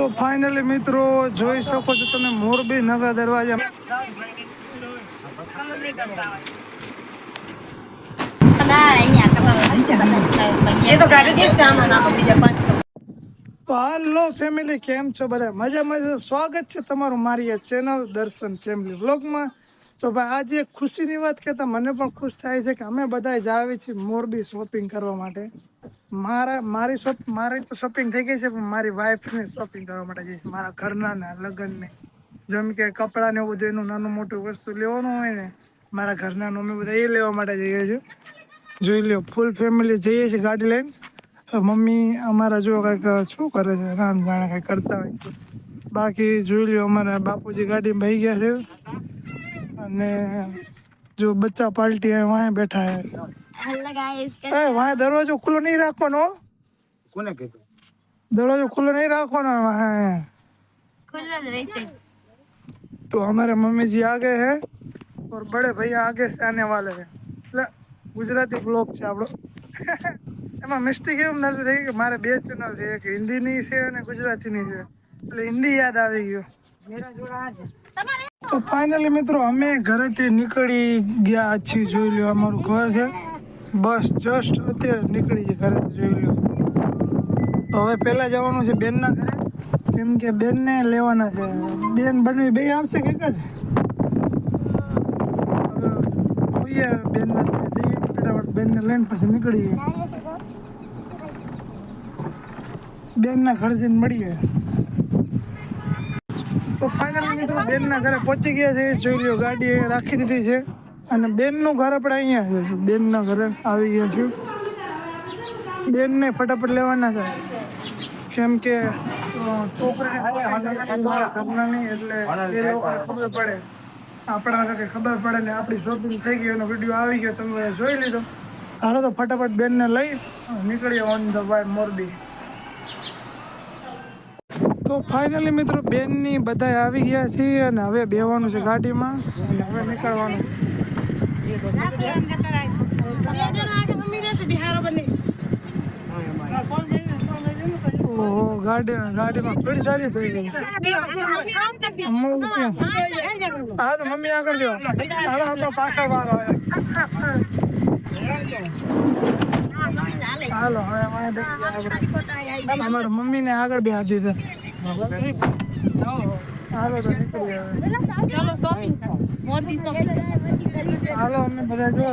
તો ફાઇનલી મિત્રો જોઈ શકો છો તમે મોરબી નગર દરવાજા તો હાલો ફેમિલી, કેમ છો બધા? મજા સ્વાગત છે તમારું મારી આ ચેનલ દર્શન ફેમિલી વ્લોગમાં. તો ભાઈ આજે એક ખુશીની વાત કહેતા મને પણ ખુશ થાય છે કે અમે બધા જ આવી છીએ મોરબી શોપિંગ કરવા માટે. મારી તો શોપિંગ થઈ ગઈ છે, પણ મારી વાઈફને શોપિંગ કરવા માટે જઈશ, મારા ઘરના ને લગ્નને. જેમ કે કપડાં ને એવું બધું એનું નાનું મોટું વસ્તુ લેવાનું હોય ને, મારા ઘરના અમે બધા એ લેવા માટે જઈએ છીએ. જોઈ લો ફૂલ ફેમિલી જઈએ છીએ ગાડી લઈને. મમ્મી અમારા જો કંઈક શું કરે છે, રામ જાણે કંઈક કરતા હોય છે. બાકી જોઈ લો અમારા બાપુજી ગાડી બહી ગયા છે, અને જો બચ્ચા પાર્ટી વાંહે બેઠા હે. વાંહે દરવાજો ખુલ્લો નહીં રાખવાનો. કોને કીધું દરવાજો ખુલ્લો નહીં રાખવાનો? तो हमारे मम्मी जी आगे है और बड़े भैया आगे से आने वाले हैं. એટલે ગુજરાતી બ્લોગ છે આપણો. એમાં મિસ્ટેક એવું નથી થઈ કે મારે બે ચેનલ છે, એક હિન્દીની છે અને ગુજરાતીની છે, એટલે હિન્દી યાદ આવી ગયો. તો ફાઇનલી મિત્રો અમે ઘરેથી નીકળી ગયા છીએ. જોઈ લો અમારું ઘર છે, બસ જસ્ટ અત્યારે નીકળી છે ઘરેથી. જોઈ લો તો હવે પહેલા જવાનું છે બેનના ઘરે, કેમ કે બેનને લેવાના છે. બેન બનવી બે આવશે કે એક જ? જોઈએ બેનના ઘરે જઈએ, ફટાફટ બેનને લઈને પછી નીકળીએ. બેનના ઘરે જઈને મળીએ. તો ફાઇનલી મિત્રો બેનના ઘરે પહોંચી ગયા છે. જોઈ લો ગાડી રાખી દીધી છે, અને બેનનું ઘર આપણે અહીંયા છે. બેનના ઘરે આવી ગયા છે. બેનને ફટાફટ લેવાના છે, કેમ કે છોકરાને ઘરના નહીં, એટલે એ લોકોને ખબર પડે, આપણા કંઈ ખબર પડે ને આપણી શોપિંગ થઈ ગઈ એનો વિડીયો આવી ગયો, તમે જોઈ લીધો. હાલો તો ફટાફટ બેનને લઈ નીકળીએ ઓન ધ વે મોરબી. તો ફાઇનલી મિત્રો બેનની બધા આવી ગયા છીએ, અને હવે બેવાનું છે ગાડીમાં, અને હવે નીકળવાનું. ઓહો, ગાડીમાં થોડી સારી થઈ ગઈ. હા તો મમ્મી આગળ ગયો. હાલો આપણો પાછો વારો હાલો હવે અમારા મમ્મીને આગળ બે હાથી દીધા. હાલો તો નીકળી હાલો અમે બધા જો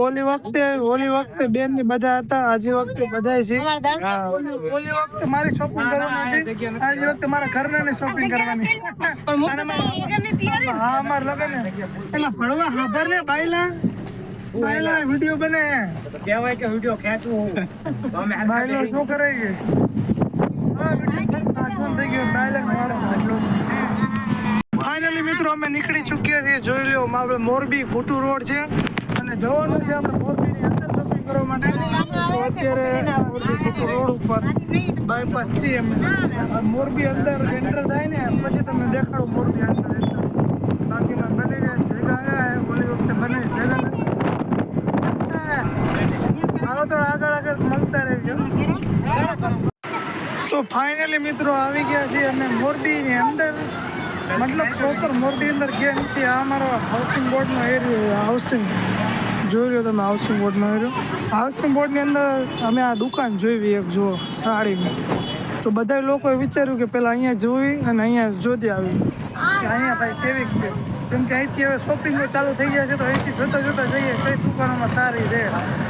ઓલી વખતે બેન ની બધા હતા, આજે વખતે બધા છે. ઓલી વખતે મારી શોપિંગ કરવાની હતી, આજે વખતે મારા ઘરના ને શોપિંગ કરવાની. હા અમારા લગન એલા ભણવા હાબર ને બાયલા વિડીયો બને કહેવાય કે વિડીયો ખેંચવું. બાયલો શું કરે છે? ફાઇનલી મિત્રો અમે નીકળી ચૂક્યા છીએ. જોઈ લો આપણે મોરબી ઘૂટુ રોડ છે, અને જવાનું છે આપણે મોરબીની અંદર શોપિંગ કરવા માટે. તો અત્યારે મોરબી ઘૂટુ રોડ ઉપર બાયપાસ છીએ અમે. મોરબી અંદર એન્ટર થાય ને પછી તમને દેખાડો મોરબી અંદર એન્ટર. બાકીમાં બને ભેગા આવ્યા ઓલી વખતે બને ભેગા નથી. હાલો તો આગળ મળતા રહેજો. તો ફાઇનલી મિત્રો આવી ગયા છીએ અમે મોરબીની અંદર, મતલબ પ્રોપર મોરબી અંદર ગયા નથી. આ અમારો હાઉસિંગ બોર્ડનો એરિયો. હાઉસિંગ જોઈ લો તમે, હાઉસિંગ બોર્ડનો એરિયો. હાઉસિંગ બોર્ડની અંદર અમે આ દુકાન જોઈ એક જુઓ સાડીની. તો બધા લોકોએ વિચાર્યું કે પહેલાં અહીંયા જોઈ અને અહીંયા જોતી આવી કે અહીંયા ભાઈ કેવીક છે, કેમ કે અહીંથી હવે શોપિંગો ચાલુ થઈ ગયા છે. તો અહીંથી જોતા જઈએ કઈ દુકાનોમાં સારી છે.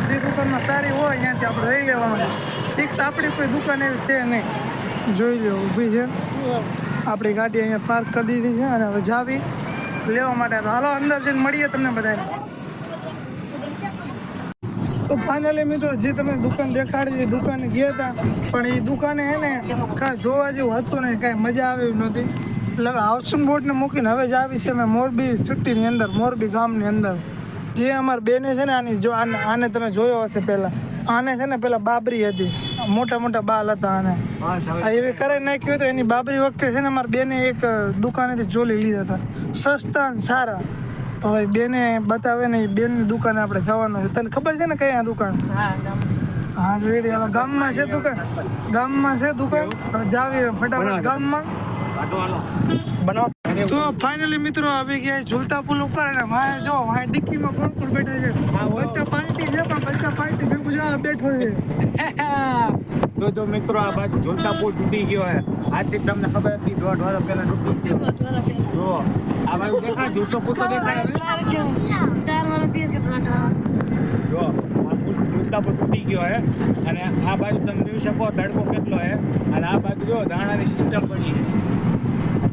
જે દુકાનમાં સારી હોય ત્યાંથી આપણે લઈ લેવાનું. ફિક્સ આપણી કોઈ દુકાન એવી છે નહીં. જોઈ લો ઊભી છે આપણી ગાડી અહીંયા પાર્ક કરી દીધી છે, અને હવે જાવી લેવા માટે. તો હાલો અંદર જઈને મળીએ તમને બધાને. તો ફાઇનલી મિત્રો જે તમને દુકાન દેખાડી દુકાને ગયા હતા, પણ એ દુકાને હે ને કાંઈ જોવા જેવું હતું નહીં, કાંઈ મજા આવી નહોતી. એટલે હાઉસિંગ બોર્ડને મૂકીને હવે જ આવી છે અમે મોરબી સિટીની અંદર, મોરબી ગામની અંદર. જે અમારી બેને છે ને આની જો આને તમે જોયો હશે પહેલાં. આને છે ને પહેલાં બાબરી હતી, મોટા બાલ હતા આને. એવી કરાવી નાખ્યું હતું. એની બાબરી વખતે છે ને અમારી બેને એક દુકાનેથી ચોલી લીધા હતા, સસ્તા ને સારા. તો બેને બતાવે ને, બેનની દુકાને આપણે જવાનું છે. તને ખબર છે ને કઈ આ દુકાન? હા રેડી. હાલો ગામમાં છે દુકાન, ગામમાં છે દુકાન. હવે જાવી ફટાફટ ગામમાં. તો ફાઇનલી મિત્રો આવી ગયા ઝૂલતા પુલ ઉપર અને વાય જો વાય ડિક્કીમાં કોણ કોણ બેઠા છે. બચ્ચા પાર્ટી છે પણ બચ્ચા પાર્ટી ભેગું જો બેઠો છે. તો મિત્રો આ બાજુ ઝૂલતા પુલ તૂટી ગયો છે. આજથી તમને ખબર હતી 1.5 વર્ષ પહેલા તૂટી છે. જો આ બાજુ દેખાય ઝૂલતો પુલ તો દેખાય. 4 વર્ષથી કે જો આ પુલ ઝૂલતા પુલ તૂટી ગયો છે અને આ બાજુ તમે જોઈ શકો તડકો કેટલો છે અને આ બાજુ જો દાણાની સિસ્ટમ પડી છે.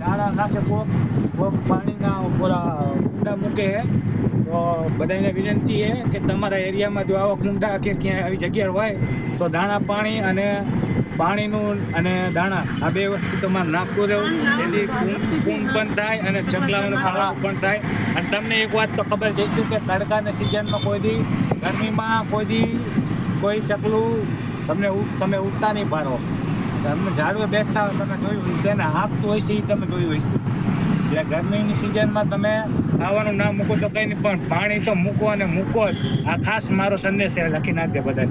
દાણા નાખે કોક પાણીના પૂરા ઊંડા મૂકે છે. તો બધાને વિનંતી છે કે તમારા એરિયામાં જો આવા કુંડા કે ક્યાંય આવી જગ્યા હોય તો દાણા પાણી અને પાણીનું અને દાણા આ બે વસ્તુ તમારે નાખવું રહેવું. એથી કુંડ પણ થાય અને ચકલાઓને ખાવાનું પણ થાય. અને તમને એક વાત તો ખબર જઈશું કે તડકાની સિઝનમાં ગરમીમાં કોઈ ચકલું તમે ઉઠતા નહીં પાડો. તમને ઝાડવે બેઠતા હોય તમે જોયું હોય તેને હાંકતું હોય છે એ તમે જોયું હોય છે. એટલે ગરમીની સિઝનમાં તમે ખાવાનું ના મૂકો તો કંઈ નહીં પણ પાણી તો મૂકો અને મૂકો જ. આ ખાસ મારો સંદેશ છે, લખી નાખજે બધા.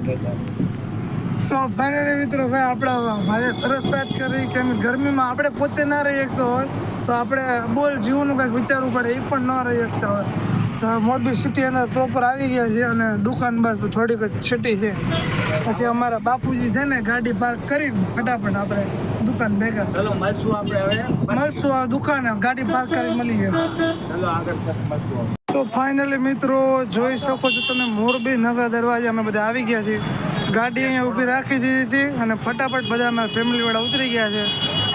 તો ફાઇનલી મિત્રો ભાઈ આપણા ભાઈએ સરસ વાત કરી કે ગરમીમાં આપણે પોતે ના રહી શકતા હોય તો આપણે બોલ જીવનું કંઈક વિચારવું પડે એ પણ ન રહી શકતા હોય. તો મોરબી સિટી અંદર પ્રોપર આવી ગયા છે અને દુકાન બસ થોડીક જ છેટી છે. પછી અમારા બાપુજી છે ને ગાડી પાર્ક કરીને ફટાફટ આપણે દુકાન ભેગા ચલો મળશું આપણે હવે મળશું. આ દુકાન ગાડી પાર્ક કરી મળી ગયા. ચલો આગળ મળશું. તો ફાઇનલી મિત્રો જોઈ શકો છો તમે મોરબી નગર દરવાજા અમે બધા આવી ગયા છીએ. ગાડી અહીંયા ઊભી રાખી દીધી હતી અને ફટાફટ બધા અમારા ફેમિલીવાળા ઉતરી ગયા છે.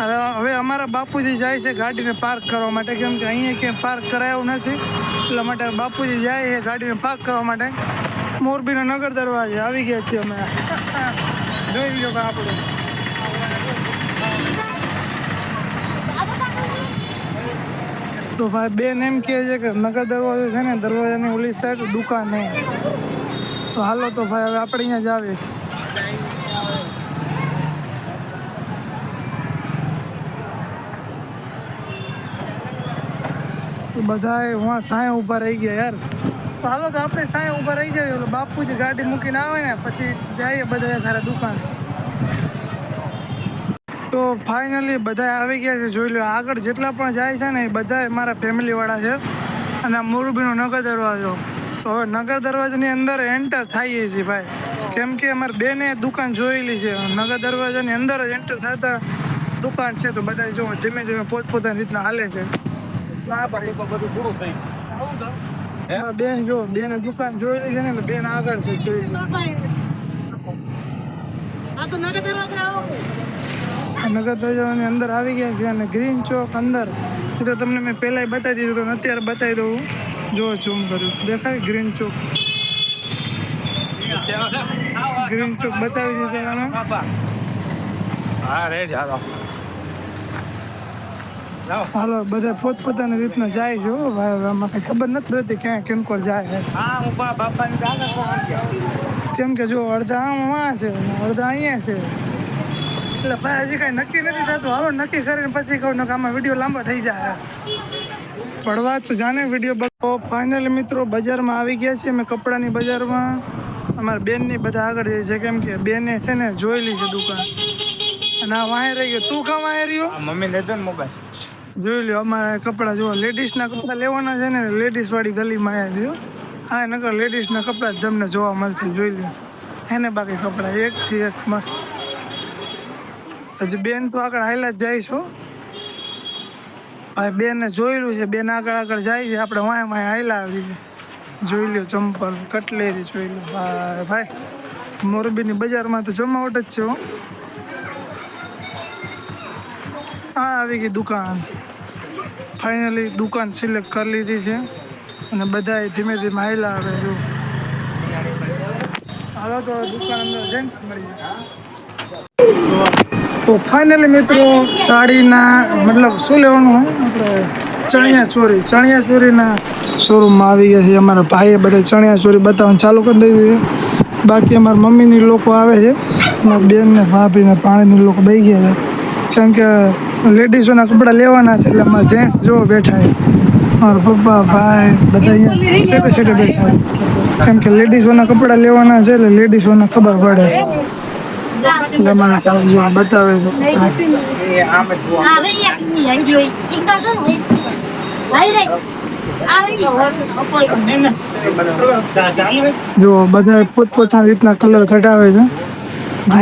અને હવે અમારા બાપુજી જાય છે ગાડીને પાર્ક કરવા માટે, કેમ કે અહીંયા ક્યાંય પાર્ક કરાયું નથી એટલા માટે બાપુજી જાય છે ગાડીને પાર્ક કરવા માટે. મોરબીના નગર દરવાજે આવી ગયા છીએ અમે. જોઈ લો આપણે તો ભાઈ બેન એમ કહે છે કે નગર દરવાજો છે ને દરવાજાની ઓલી સાઈડ દુકાન નહીં. તો હાલો તો ભાઈ હવે આપણે અહીંયા જ આવીએ. બધા ત્યાં સાંય ઊભા રહી ગયા યાર. તો હાલો તો આપણે સાંય ઊભા રહી જઈએ. એટલે બાપુજી ગાડી મૂકીને આવે ને પછી જઈએ બધા ઘરે દુકાન. તો ફાઇનલી બધા આવી ગયા છે. જોઈ લો આગળ જેટલા પણ જાય છે ને એ બધા મારા ફેમિલીવાળા છે. અને આ મોરબીનો નગર દરવાજો. તો હવે નગર દરવાજાની અંદર એન્ટર થઈએ છીએ ભાઈ, કેમ કે અમારે બેને દુકાન જોયેલી છે. નગર દરવાજાની અંદર જ એન્ટર થતા દુકાન છે. તો બધા જો ધીમે ધીમે પોતપોતાની રીતના હાલે છે. બધું પૂરું થઈ ગયું. બેન જો બેને દુકાન જોયેલી છે ને એટલે બેન આગળ છે. જોઈ નગર દરવાજાની અંદર આવી ગયા છે. અને ગ્રીન ચોક અંદર એ તો તમને મેં પહેલાં બતાવી દીધું તો અત્યારે બતાવી દઉં. જો ઝૂમ કર્યું દેખાય ગ્રીન ચોક. ગ્રીન ચોક બતાવી દીધું તમે. હા રેડી હાલો. હાલો બધા પોતપોતાની રીતના જાય છે. હો ભાઈ આમાં કઈ ખબર નથી રહેતી ક્યાં કેમ કોર જાય. કેમ કે જો અડધા આમાં છે અડધા અહીંયા છે એટલે ભાઈ હજી કાંઈ નક્કી નથી થતું. હાલો નક્કી કરીને પછી કહું ને આમાં વિડીયો લાંબો થઈ જાય. પડવા તો જાને વિડીયો. ફાઇનલી મિત્રો બજારમાં આવી ગયા છીએ અમે, કપડાની બજારમાં. અમારા બેનની બધા આગળ જાય છે કેમ કે બેને છે ને જોયેલી છે દુકાન. અને આ વાંહે રહી ગયો. તું કાં વાંહે રહ્યો? મમ્મી લેજો ને મોબાઈલ. જોઈ લો અમારા કપડાં જુઓ. લેડીઝના કપડાં લેવાના છે ને લેડીઝવાળી ગલીમાં આવ્યા છે. હા નકર લેડીઝના કપડાં જ તમને જોવા મળશે. જોઈ લો એને બાકી કપડાં એકથી એક મસ્ત. હજી બેન તો આગળ હાઈલા જ જાય છો. ભાઈ બેનને જોયેલું છે. બેન આગળ જાય છે. આપણે વાંહે વાંહે હાઈલા આવી છે. જોઈ લો ચંપલ કટલેરી જોઈ લો. હા ભાઈ મોરબીની બજારમાં તો જમાવટ જ છે. હો હા આવી ગઈ દુકાન. ફાઇનલી દુકાન સિલેક્ટ કરી લીધી છે અને બધા ધીમે ધીમે હાઈલા આવે. જો હાલો તો દુકાન અંદર જઈને મળી જાય. તો ફાઇનલી મિત્રો સાડીના મતલબ શું લેવાનું હોય આપણે ચણિયા ચોરીના શોરૂમમાં આવી ગયા છે. અમારા ભાઈએ બધા ચણિયા ચોરી બતાવવાનું ચાલુ કરી દીધું છે. બાકી અમારા મમ્મીની લોકો આવે છે. અમારા બેન ને ભાભી ને પાણીની લોકો બેસી ગયા છે કેમ કે લેડીઝોના કપડાં લેવાના છે. એટલે અમારા જેન્ટ્સ જો બેઠા છે. મારા પપ્પા ભાઈ બધા અહીંયા છેટે છેટે બેઠા છે. કેમ કે લેડીઝોના કપડા લેવાના છે એટલે લેડીઝોને ખબર પડે. તમારા પાસે જો આ બતાવે તો જો બધા પોતપોતાની રીતના કલર ઘટાવે છે.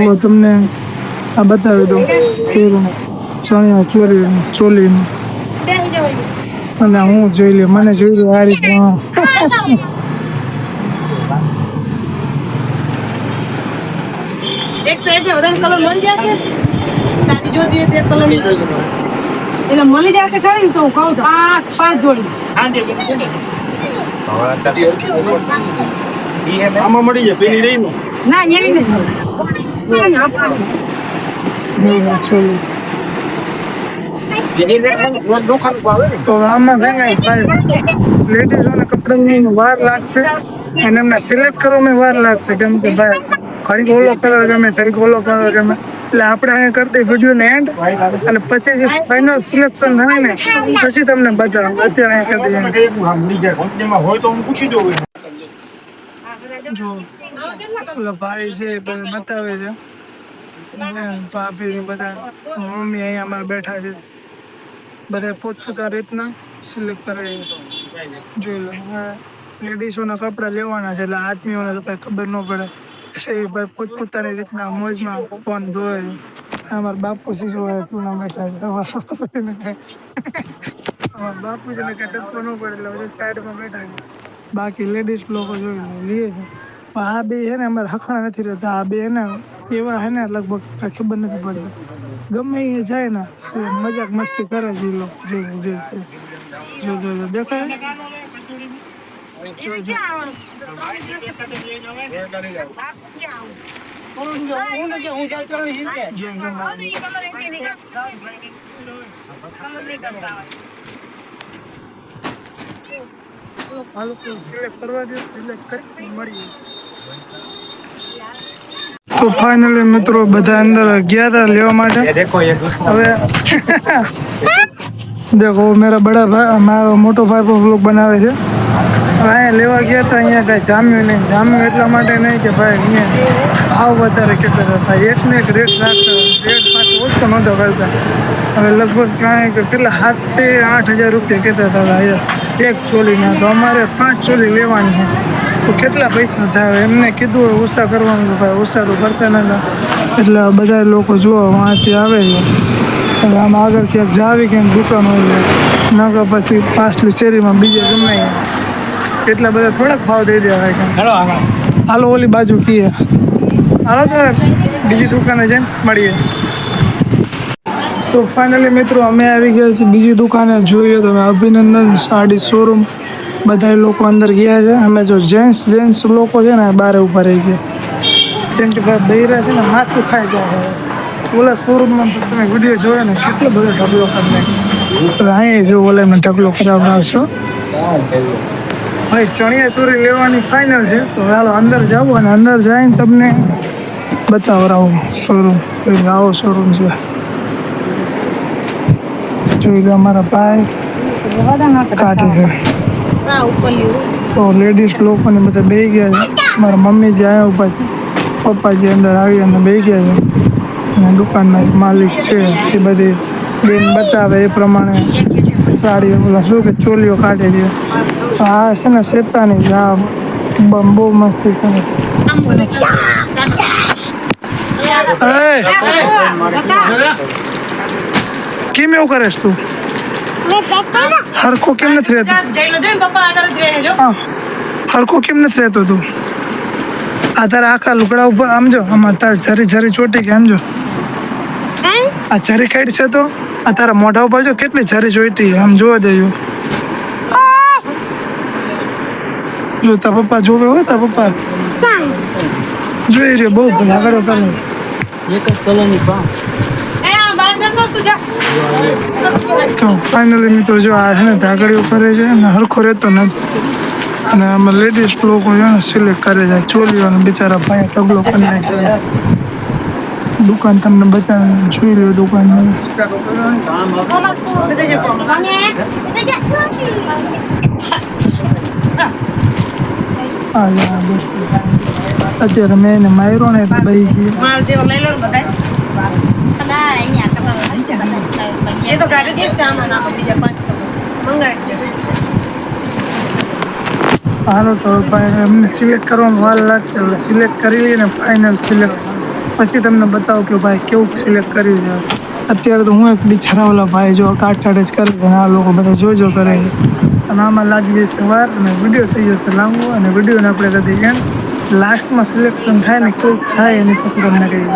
જો તમને આ બતાવી દઉં શેરું, ચણિયા ચોલીનું અને હું જોઈ લે મને જોઈ લે આ રીતના. એક સાઈડ ને વધારે કલર મળી જશે તારી જોતી હોય તે કલર ની એટલે મળી જશે ખરી ને તો હું કહું તો આ 5 જોડી આમાં મળી જાય પેલી રહી નું ના એવી નથી તો આમાં લેડીઝોના કપડાની વાર લાગશે અને એમને સિલેક્ટ કરવામાં વાર લાગશે. કેમ કે ભાઈ ઘડીક ઓલો કલર ગમે ઘડીક ઓલો કલર ગમે એટલે આપણે અહીંયા કરતી વિડીયોને એન્ડ અને પછી જે ફાઇનલ સિલેક્શન થાય ને પછી તમને બતાવું. અત્યારે અહીંયા કરી દઈએ. કંપનીમાં હોય તો હું પૂછી દઉં. જો ઓલા ભાઈ છે એ બધા બતાવે છે, ભાભી બધા મમ્મી અહીંયા અમારે બેઠા છે, બધા પોતપોતાની રીતના સિલેક્ટ કરે. જોઈ લો લેડીઝોના કપડાં લેવાના છે એટલે આદમીઓને તો કંઈ ખબર ન પડે. એ ભાઈ પોતપોતાની રીતના મોજમાં ફોન જોવે છે. અમારા બાપુજી જોવે પૂના બેઠા છે. અમારા બાપુજીને કંઈ ટપકો ન પડે એટલે બધા સાઈડમાં બેઠા છે. બાકી લેડીઝ લોકો જોઈ લે છે. પણ આ બે છે ને અમારે હખણા નથી રહેતા. આ બે છે ને એવા છે ને લગભગ કાંઈ ખબર નથી પડતી. ગમે એ જાય ને મજાક મસ્તી કરે છે એ લોકો. જો દેખાય સિલેક્ટ કરવા દે, સિલેક્ટ કરી મળીએ. તો ફાઇનલી મિત્રો બધા અંદર ગયા હતા લેવા માટે. હવે દેખો મેરા બડા ભાઈ મારો મોટો ભાઈ પણ વ્લોગ બનાવે છે. અહીંયા લેવા ગયા હતા, અહીંયા કાંઈ જામ્યું નહીં. જામ્યું એટલા માટે નહીં કે ભાઈ અહીંયા ભાવ વધારે કહેતા હતા. એકને એક રેટ રાખતા, રેટ પાછો ઓછો નહોતો કરતા. હવે લગભગ કાંઈ કેટલા 7 થી 8 હજાર રૂપિયા કહેતા હતા એક ચોલીના. તો અમારે 5 ચોલી લેવાની છે તો કેટલા પૈસા થાય? એમને કીધું હોય ઓછા કરવાનું તો ભાઈ ઓછા તો કરતા નતા. એટલે બધા લોકો જુઓ વાંચી આવે છે. એટલે આમ આગળ ક્યાંક જાવી ક્યાંક દુકાન હોય નકર પછી પાછલી શેરીમાં બીજે ગમે એટલા બધા થોડાક ભાવ દઈ દેવાય. હાલો ઓલી બાજુ કીએ, હાલો તો બીજી દુકાને જઈને મળીએ. તો ફાઇનલી મિત્રો અમે આવી ગયા છીએ બીજી દુકાને. જોઈએ તો અભિનંદન સાડી શોરૂમ. બધા લોકો અંદર ગયા છે. અમે જો જેન્ટ્સ લોકો છે ને બહાર ઊભા રહી ગયા. કેમ કે ભાઈ બૈરા છે ને માથું ખાઈ ગયા. ઓલા શોરૂમમાં તો તમે વિડીયો જોયો ને કેટલો બધો ઢગલો કરી નાખ્યો. અહીં જો ઓલા મેં ઢગલો કરાવડાવશો. ભાઈ ચણિયા ચોરી લેવાની ફાઇનલ છે. તો હાલો અંદર જાઓ અને અંદર જઈને તમને બતાવડાવું શોરૂમ. આવો શોરૂમ છે. જોઈ લો અમારા ભાઈ કાઢે છે. તો લેડીઝ લોકોને બધા બેસી ગયા છે. મારા મમ્મી જે આવ્યા ઉભા છે, પપ્પાજી અંદર આવી અને બેસી ગયા છે. અને દુકાનના જે માલિક છે એ બધી બેન બતાવે એ પ્રમાણે સાડી ઓલા શું કે ચોલીઓ કાઢે છે. આ છે ને શેતાની છે. આ બહુ મસ્તી કરે. કેમ એવું કરે તું? હરખો કેમ નથી રહેતો? હા હરખો કેમ નથી રહેતો તું? આ તારા આખા લુગડા ઉપર આમ જો, આમાં તારી જરી ચોટી કે આમ જો આ જરી કાઢ છે. તો આ તારા મોઢા ઉપર જો કેટલી જરી ચોટી આમ જોવા દેજો. જો તા પપ્પા જોવે હોય, તા પપ્પા જોઈ રહ્યો. બહુ ભલા કરો તમે. એક જ કલરની પા તો ફાઇનલી મિત્રો જો આ છે ને ધાગડીઓ કરે છે અને હરખો રહેતો નથી. અને આમાં લેડીઝ લોકો છે ને સિલેક્ટ કરે છે ચોલીઓને. બિચારા ભાઈ ઢગલો કરી નાખે. દુકાન તમને બતાવે, જોઈ લો દુકાન. અત્યારે મેં એને માર્યો ને એટલે બહી ગઈ. માલ જેવો લઈ લો ને બધાય. એ તો ગાડી દેશે આમાં નાખો બીજા 500 મંગાવી દે. હાલો તો ભાઈ એમને સિલેક્ટ કરવાનું વાર લાગશે. હવે સિલેક્ટ કરી લઈએ ને ફાઇનલ સિલેક્ટ પછી તમને બતાવું કે ભાઈ કેવું સિલેક્ટ કર્યું છે. અત્યારે તો હું એક બિચારાવાલા ભાઈ જો કાઢ જ કરે છે. આ લોકો બધા જોજો કરે છે અને આમાં લાગી જશે વાર અને વિડીયો થઈ જશે લાંબો અને વિડીયોને આપણે કરી દઈએ લાસ્ટમાં સિલેક્શન થાય ને કેવું થાય એની પછી તમને કહીએ.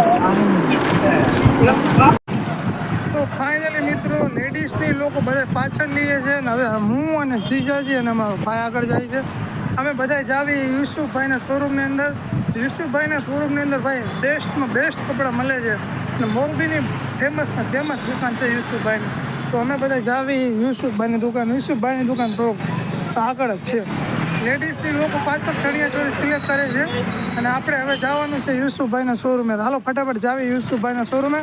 તો ફાઇનલી મિત્રો લેડીઝની લોકો બધા પાછળ લઈએ છે ને હવે હું અને જીજાજી અને અમારો ભાઈ આગળ જાય છે. અમે બધા જ આવી યુસુફભાઈના શોરૂમની અંદર. યુસુફભાઈના શોરૂમની અંદર ભાઈ બેસ્ટમાં બેસ્ટ કપડાં મળે છે અને મોરબીની ફેમસમાં ફેમસ દુકાન છે યુસુફભાઈની. તો અમે બધા જ આવી યુસુફભાઈની દુકાન. યુસુફભાઈની દુકાન થોડુંક આગળ જ છે. લેડીઝની લોકો પાછળ ચણિયા ચોળી સિલેક્ટ કરે છે અને આપણે હવે જવાનું છે યુસુફભાઈના શોરૂમે. હાલો ફટાફટ જાવી યુસુફભાઈના શોરૂમે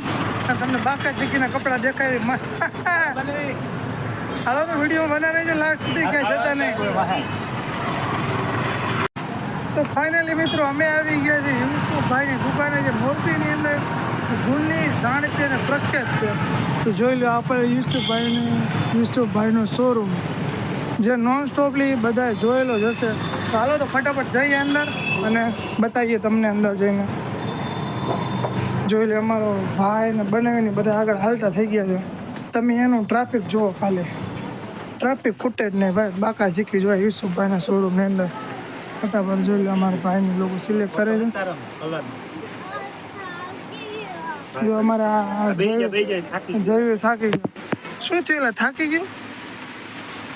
અને તમને બાકા ચીકીના કપડાં દેખાય મસ્ત. હાલો તો વિડીયો બના રહેજો લાસ્ટ સુધી, ક્યાંય જતા નહીં. તો ફાઇનલી મિત્રો અમે આવી ગયા છીએ યુસુફભાઈની દુકાને જે મોરબીની અંદર જૂની જાણીતી અને પ્રખ્યાત છે. તો જોઈ લો આપણે યુસુફભાઈનો શોરૂમ જે નોન સ્ટોપલી બધાએ જોયેલો જ હશે. તો હાલો તો ફટાફટ જઈએ અંદર અને બતાવીએ તમને અંદર જઈને. જોઈ લે અમારો ભાઈ ને બનાવીને બધા આગળ હાલતા થઈ ગયા છે. તમે એનું ટ્રાફિક જુઓ, ખાલી ટ્રાફિક ખૂટે જ નહીં ભાઈ. બાકા ઝીકી જોવા યુસુફભાઈના શોરૂમની અંદર. ફટાફટ જોઈ લે અમારા ભાઈની લોકો સિલેક્ટ કરે છે. જો અમારા જયવીર થાકી ગયો. શું થયું એટલે થાકી ગયો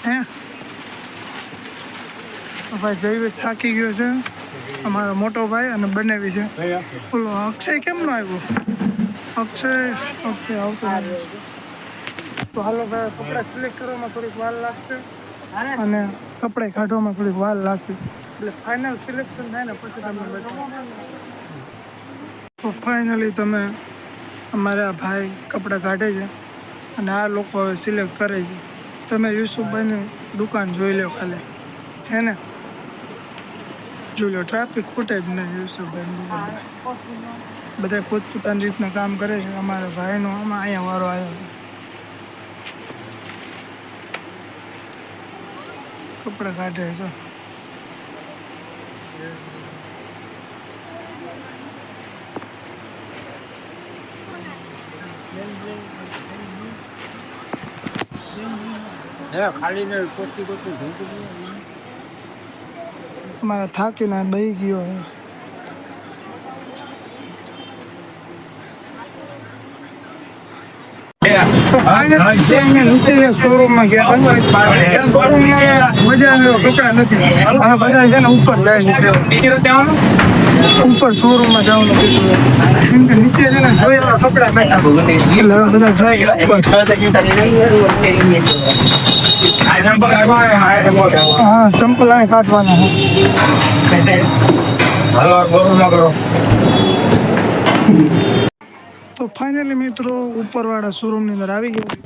હે ભાઈ? જયવીર થાકી ગયો છે અમારો મોટો ભાઈ અને બનાવી છે. બોલો અક્ષય કેમ ન આવ્યો? અક્ષય આવતો નથી. તો હાલો ભાઈ કપડાં સિલેક્ટ કરવામાં થોડીક વાર લાગશે અને કપડાં કાઢવામાં થોડીક વાર લાગશે. એટલે ફાઇનલ સિલેક્શન થાય ને પછી તમને બતાવું. તો ફાઇનલી તમે અમારા ભાઈ કપડાં કાઢે છે અને આ લોકો હવે સિલેક્ટ કરે છે. તમે યુસુફભાઈની દુકાન જોઈ લો ખાલી, હે ને? જોઈ લો ટ્રાફિક ખૂટે જ નહીં યુસુફભાઈની દુકાન. બધા પોતપોતાની રીતના કામ કરે છે. અમારા ભાઈનો આમાં અહીંયા વારો આવ્યો. કપડાં કાઢે છે. અમારા થાકીને બહી ગયો. નીચે શોરૂમમાં ગયા મજા આવ્યો. કપડા નથી અને બધા છે ને ઉપર જાય છે. ઉપર શોરૂમમાં જવાનું કીધું કેમ કે નીચે છે ને જોયેલા કપડા બેઠા એટલે હવે બધા જાય હા ચંપલ અહીં કાઢવાના. તો ફાઇનલી મિત્રો ઉપરવાળા શોરૂમની અંદર આવી ગયા.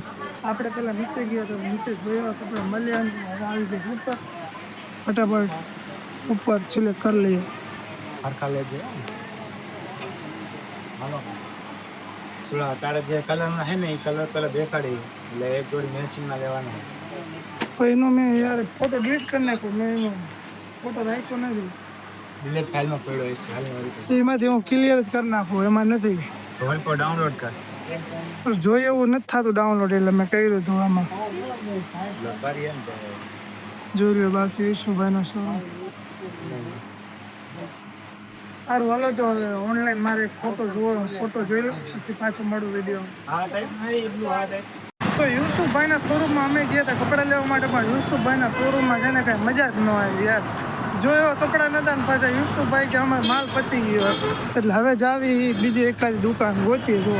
આપણે પહેલાં નીચે ગયા તો નીચે જોયા કપડાં મળ્યા હવે આવી ગયા ઉપર. ફટાફટ ઉપર સિલેક્ટ કરી લઈએ. તારે જે કલરના છે ને એ કલર પેલા દેખાડી એટલે એક જોડી મેચિંગના લેવાના. તો એનો મેં યાર ફોટો ડિલીટ કરી નાખ્યો. મેં એનો ફોટો રાખ્યો નથી. ડિલીટ ફાઇલમાં પડ્યો છે હાલની વાળી. એમાંથી હું ક્લિયર જ કરી નાખું. એમાં નથી ફોન પર ડાઉનલોડ કર. પણ જોઈએ એવું નથી થતું ડાઉનલોડ. એટલે મેં કર્યું હતું આમાં જોઈ લો. બાકી યુસુફભાઈનો શોરૂમ સારું. હાલો તો હવે ઓનલાઈન મારે ફોટો જોઈ લો પછી પાછો મળું વિડીયો. તો યુસુફભાઈના શોરૂમમાં અમે ગયા હતા કપડાં લેવા માટે. પણ યુસુફભાઈના શોરૂમમાં છે ને કાંઈ મજા જ ન આવી યાર. જો એવા કપડાં નતા ને પાછા યુસુફભાઈ કે અમારે માલ પતી ગયો એટલે હવે જ આવી બીજી એકાદ દુકાન ગોતી. જો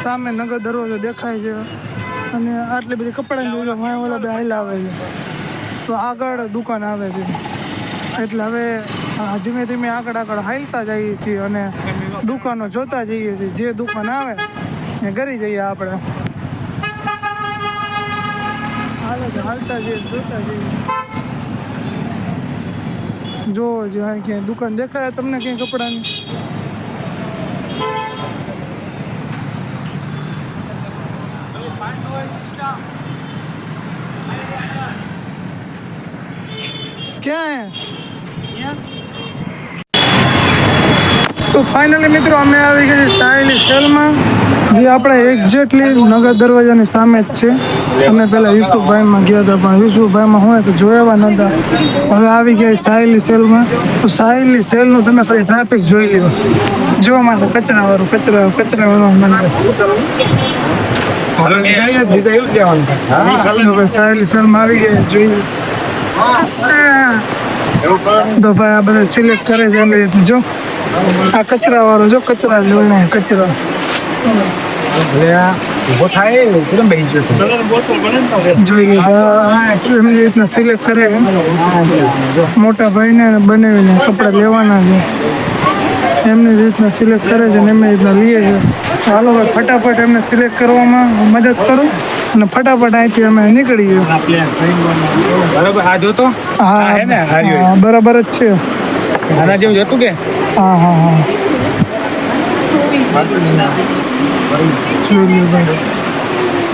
સામે નગર દરવાજો દેખાય છે અને આટલી બધી કપડાની જોજો માય ઓલા બે હાઈલા આવે છે. તો આગળ દુકાન આવે છે એટલે હવે ધીમે ધીમે આગળ હાલતા જઈએ છીએ અને દુકાનો જોતા જઈએ છીએ. જે દુકાન આવે એ કરી જઈએ આપણે. હાલતા જઈએ જોતા જઈએ. જો જે અહીં ક્યાંય દુકાન દેખાય તમને ક્યાંય કપડાની? ક્યાં હે? તો ફાઇનલી મિત્રો અમે આવી ગયા છીએ સાહેલી સેલમાં, જે આપણે એક્ઝેક્ટલી નગર દરવાજાની સામે જ છે. અમે પહેલા યુસુફભાઈમાં ગયા હતા, પણ યુસુફભાઈમાં હોય તો જોયા નહોતા. હવે આવી ગયા સાહેલી સેલમાં. તો સાહેલી સેલનું તમે ખાલી ટ્રાફિક જોઈ લો. જો મારે કચરાવાળું હવે સાહેલી સેલમાં આવી ગયા જોઈએ. તો ભાઈ આ બધા સિલેક્ટ કરે છે એવી રીતે. જો આ કચરા વાળો, જો કચરા લેવાનો કચરા જોઈએ એમની રીતના સિલેક્ટ કરે. મોટા ભાઈને બનાવીને કપડા લેવાના છે, એમની રીતના સિલેક્ટ કરે છે ને એમની રીતના લઈએ છે. હાલો ભાઈ ફટાફટ એમને સિલેક્ટ કરવામાં મદદ કરો અને ફટાફટ અહીંથી અમે નીકળી ગયો. હા બરાબર જ છે. આના જેવું જતું કે હા જોઈએ ભાઈ,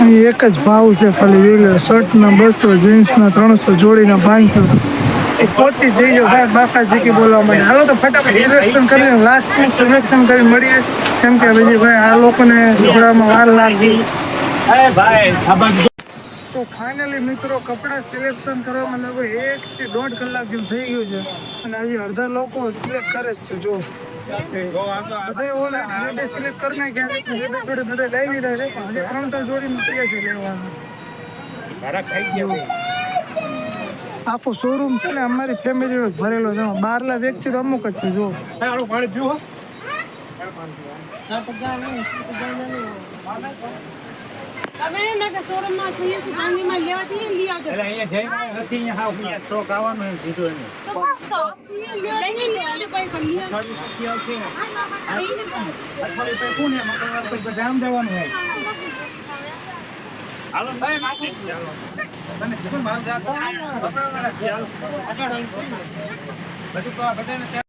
અહીં એક જ ભાવ છે ખાલી વેલો. શર્ટના 200, જીન્સના 300, જોડીના 500. પહોંચી જઈજો ભાઈ બાકા જીકી બોલવા માટે. હાલો તો ફટાફટ સિલેક્શન કરીને લાસ્ટ સિલેક્શન કરી મળીએ, કેમ કે બીજી ભાઈ આ લોકોને થોડામાં વાર લાગી. તો ફાઇનલી મિત્રો કપડાં સિલેક્શન કરવામાં લગભગ 1 થી 1.5 કલાક જેવું થઈ ગયું છે, અને હજી અડધા લોકો સિલેક્ટ કરે જ છે. જો બધા ઓલા બે સિલેક્ટ કરી નાખ્યા છે, બધા લઈ લીધા છે, પણ હજી 3-4 જોડી મૂકીએ છે લેવાનું. આખો શોરૂમ છે ને અમારી ફેમિલી ભરેલો છે, બહારના વ્યક્તિ તો અમુક જ છે. જો તમે ના કે શોરૂમમાં કહીએ કે ગાંધીમાં લેવાથી લઈ આવજો. સ્ટોક આવવાનો દીધો એને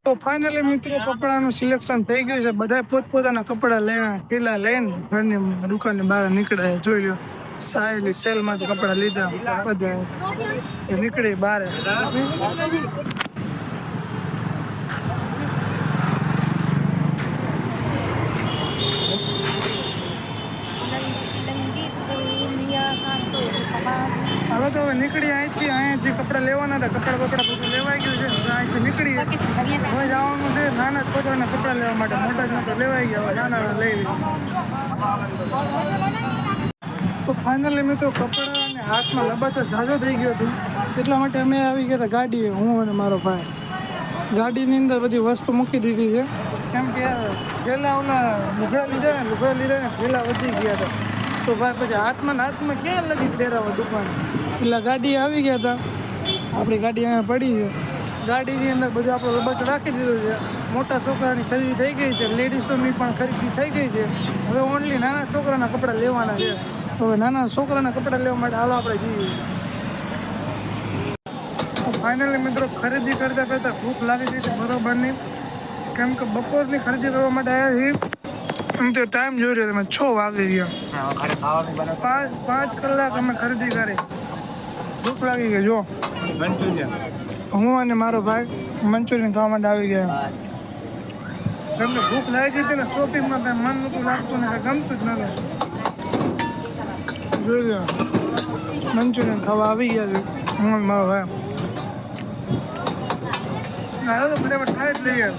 તો ફાઇનલી મિત્રો કપડાનું સિલેક્શન થઈ ગયું છે. બધા પોતપોતાના કપડા લઈને પેલા લઈને ઘરની દુકાનની બહાર નીકળ્યા. જોઈ લો સાહેલી સેલમાંથી કપડા લીધા, બધા નીકળી બહાર. હવે તો હવે નીકળી અહીંથી. અહીંયા જે કપડા લેવાના હતા, કપડા બધું લેવાઈ ગયું છે. અહીંથી નીકળી હવે જવાનું છે નાના છોકરાના કપડા લેવા માટે. મોટા જ તો લેવાઈ ગયા, હવે નાના લઈ તો ફાઇનલી મિત્રો કપડા અને હાથમાં લબાચા ઝાઝો થઈ ગયો હતું, એટલા માટે અમે આવી ગયા હતા ગાડીએ, હું અને મારો ભાઈ. ગાડીની અંદર બધી વસ્તુ મૂકી દીધી છે, કેમ કે પહેલાં ઓલા લુગડા લીધા ને પહેલાં વધી ગયા હતા. તો ભાઈ પછી હાથમાં ક્યાં લગી પહેરાવો દુકાન, એટલે ગાડી આવી ગયા હતા. આપણી ગાડી અહીંયા પડી છે, ગાડીની અંદર બધું આપણો લબાચો રાખી દીધો છે. મોટા છોકરાની ખરીદી થઈ ગઈ છે, લેડીઝોની પણ ખરીદી થઈ ગઈ છે. હવે ઓનલી નાના છોકરાના કપડાં લેવાના છે. હવે નાના છોકરાના કપડાં લેવા માટે હાલો આપણે જઈએ. ફાઇનલી મિત્રો ખરીદી કરતાં ભૂખ લાગી ગઈ છે બરોબર નહીં, કેમ કે બપોરની ખરીદી કરવા માટે આવ્યા છીએ. એમ તો ટાઈમ જોઈ રહ્યો તમે 6 વાગી ગયા. 5 કલાક અમે ખરીદી કરી, ભૂખ લાગી ગઈ. જો હું અને મારો ભાઈ મંચુરિયન ખાવા માટે આવી ગયા. તમને ભૂખ લાગી છે ને શોપિંગમાં કઈ મન નતું લાગતું ને કઈ ગમતું જ નતું. જોઈ લો મંચુરિયન ખાવા આવી ગયા છે હું અને મારો ભાઈ. તો ફટાફટ ખાઈ જ લઈએ.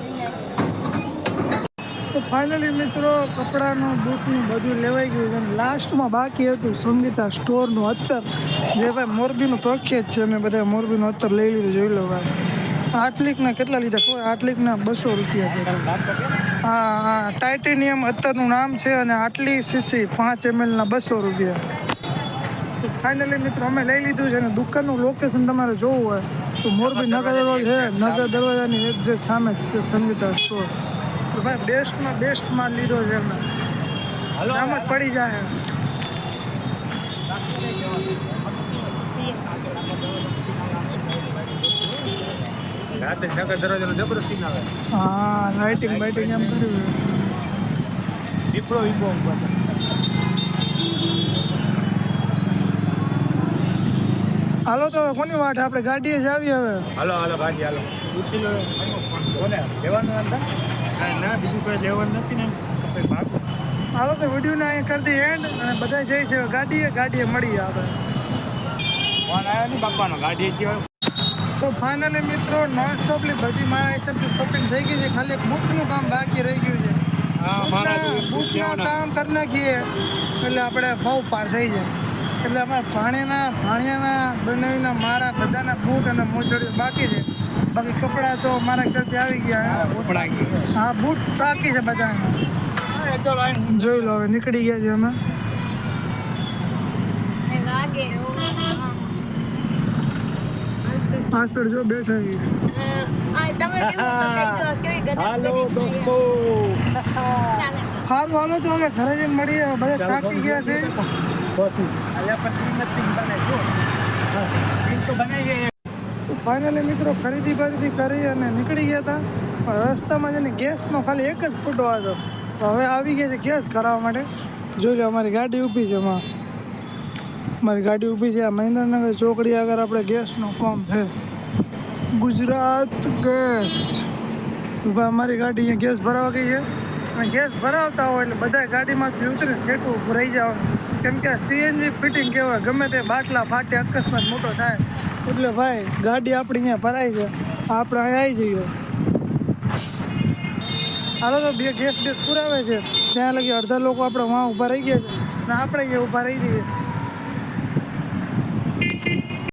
તો ફાઇનલી મિત્રો કપડાનું બૂટનું બધું લેવાઈ ગયું છે. લાસ્ટમાં બાકી હતું સંગીતા સ્ટોરનું અત્તર, જે ભાઈ મોરબીનું પ્રખ્યાત છે. અમે બધા મોરબીનું અત્તર લઈ લીધું. જોઈ લો ભાઈ, આટલીકના કેટલા લીધા ખબર? આટલીકના 200 રૂપિયા છે. હા ટાઇટેનિયમ અત્તરનું નામ છે, અને આટલી સીસી 5 ml ના 200 રૂપિયા. ફાઇનલી મિત્રો અમે લઈ લીધું છે, અને દુકાનનું લોકેશન તમારે જોવું હોય તો મોરબી નગર દરવાજા છે. નગર દરવાજાની એક્ઝેક્ટ સામે જ છે સંગીતા સ્ટોર. તો ભાઈ બેસ્ટમાં બેસ્ટ માલ લીધો છે એમને, આમ જ પડી જાય. રાતે નગર દરવાજાનો જબરો સીન આવે હા લાઇટિંગ બાઇટિંગ એમ કર્યું દીપડો ઈબો ઉપર હાલો તો હવે કોની વાટ આપણે ગાડીએ જ આવી હવે હાલો હાલો ગાડી હાલો પૂછી લો કોને લેવાનું હતા ના બીજું કોઈ લેવાનું નથી ને આપણે ભાગ હાલો તો વિડીયોને અહીંયા કરી દઈએ એન્ડ અને બધા જઈ છે ગાડીએ મળીએ આપણે ફોન આવ્યો નહીં બાપાનો ગાડી છે તો ફાઇનલી મિત્રો નોન સ્ટોપલી બધી મારા હિસાબથી શોપિંગ થઈ ગઈ છે ખાલી એક બુકનું કામ બાકી રહી ગયું છે બુકના કામ કરી નાખીએ એટલે આપણે ભાવ પાર થઈ જાય એટલે અમારા ભાણિયાના બનાવીના મારા બધાના બૂટ અને મોજડીઓ બાકી છે બાકી કપડાં તો મારા ઘરથી આવી ગયા હા બૂટ બાકી છે બધાના જોઈ લો હવે નીકળી ગયા છે અમે પાછળ જો બેઠા છે હાલો દોસ્તો સારું હાલો તો હવે ઘરે જઈને મળીએ બધા થાકી ગયા છે તો ફાઇનલી મિત્રો ખરીદી કરી અને નીકળી ગયા હતા પણ રસ્તામાં જઈને ગેસનો ખાલી એક જ ફૂટો હતો તો હવે આવી ગયા છે ગેસ કરાવવા માટે જોઈ લો અમારી ગાડી ઊભી છે એમાં અમારી ગાડી ઊભી છે આ મહેન્દ્રનગર ચોકડી આગળ આપણે ગેસનો પંપ છે ગુજરાત ગેસ અમારી ગાડી અહીંયા ગેસ ભરાવા ગઈ છે અને ગેસ ભરાવતા હોય એટલે બધા ગાડીમાંથી ઉતરી સેટું રહી જવાનું કેમ કે સીએનજી ફિટિંગ કહેવાય ગમે તે બાટલા ફાટે અકસ્માત મોટો થાય એટલે ભાઈ ગાડી આપણી અહીંયા ભરાઈ છે આપણે અહીંયા આવી જઈએ હાલો તો બે ગેસ પુરાવે છે ત્યાં લગી અડધા લોકો આપણે વાં ઊભા રહી ગયા છે અને આપણે અહીંયા ઊભા રહી જઈએ